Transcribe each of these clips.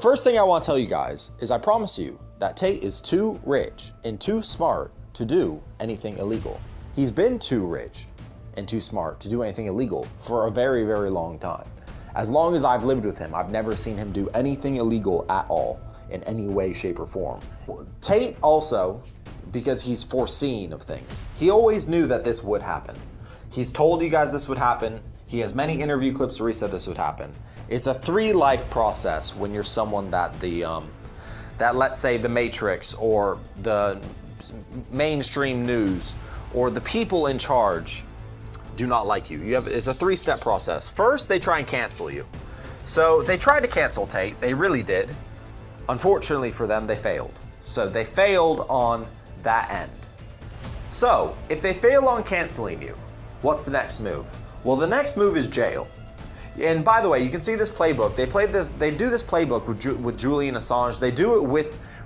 First thing I want to tell you guys is I promise you that Tate is too rich and too smart to do anything illegal. He's been too rich and too smart to do anything illegal for a very, very long time. As long as I've lived with him, I've never seen him do anything illegal at all in any way, shape, or form. Tate also, because he's foreseen of things, he always knew that this would happen. He's told you guys this would happen. He has many interview clips where he said this would happen. It's a 3-life process when you're someone that that let's say the Matrix or the mainstream news or the people in charge do not like you. It's a 3-step process. First, they try and cancel you. So they tried to cancel Tate. They really did. Unfortunately for them, they failed. So they failed on that end. So if they fail on canceling you, what's the next move? Well, the next move is jail. And by the way, you can see this playbook. They do this playbook with Julian Assange. They do it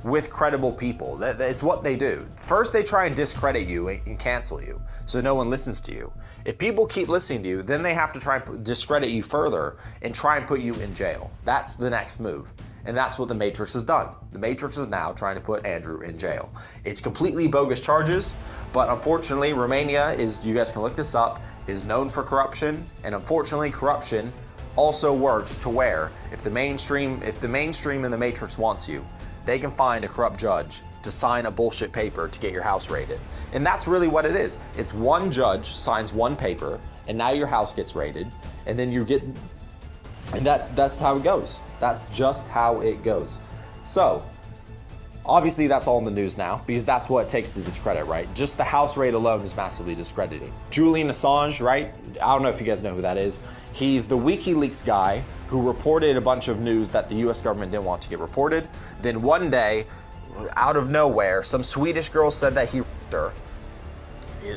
with credible people. It's what they do. First, they try and discredit you and cancel you, so no one listens to you. If people keep listening to you, then they have to try and discredit you further and try and put you in jail. That's the next move. And that's what the Matrix has done. The Matrix is now trying to put Andrew in jail. It's completely bogus charges, but unfortunately, Romania is, you guys can look this up, is known for corruption, and unfortunately, corruption also works to where if the mainstream and the Matrix wants you, they can find a corrupt judge to sign a bullshit paper to get your house raided. And that's really what it is. It's one judge signs one paper, and now your house gets raided, and then you get, and that's how it goes. That's just how it goes. So, obviously that's all in the news now, because that's what it takes to discredit, right? Just the house raid alone is massively discrediting. Julian Assange, right? I don't know if you guys know who that is. He's the WikiLeaks guy who reported a bunch of news that the US government didn't want to get reported. Then one day, out of nowhere, some Swedish girl said that he raped her.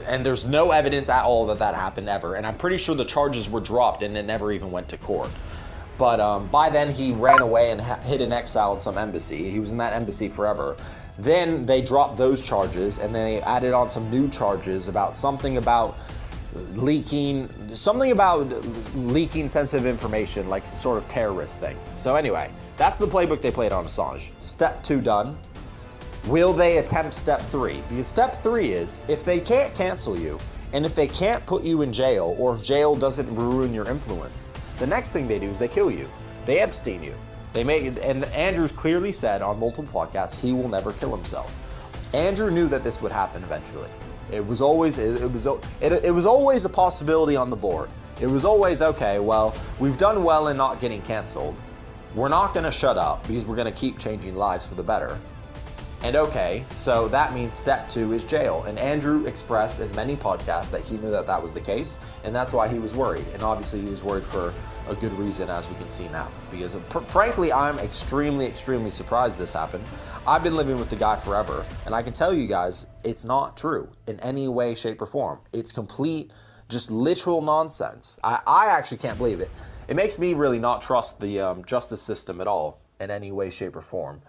And there's no evidence at all that that happened ever. And I'm pretty sure the charges were dropped and it never even went to court. But by then he ran away and hid in exile in some embassy. He was in that embassy forever. Then they dropped those charges and then they added on some new charges about something about leaking sensitive information, like some sort of terrorist thing. So anyway, that's the playbook they played on Assange. Step 2 done. Will they attempt step 3? Because step 3 is, if they can't cancel you, and if they can't put you in jail, or if jail doesn't ruin your influence, the next thing they do is they kill you. They Epstein you. And Andrew's clearly said on multiple podcasts he will never kill himself. Andrew knew that this would happen eventually. It was always a possibility on the board. It was always, okay, well, we've done well in not getting canceled. We're not going to shut up because we're going to keep changing lives for the better. And okay, so that means step 2 is jail. And Andrew expressed in many podcasts that he knew that that was the case, and that's why he was worried. And obviously he was worried for a good reason, as we can see now. Because frankly, I'm extremely, extremely surprised this happened. I've been living with the guy forever, and I can tell you guys, it's not true in any way, shape, or form. It's complete, just literal nonsense. I actually can't believe it. It makes me really not trust the justice system at all in any way, shape, or form.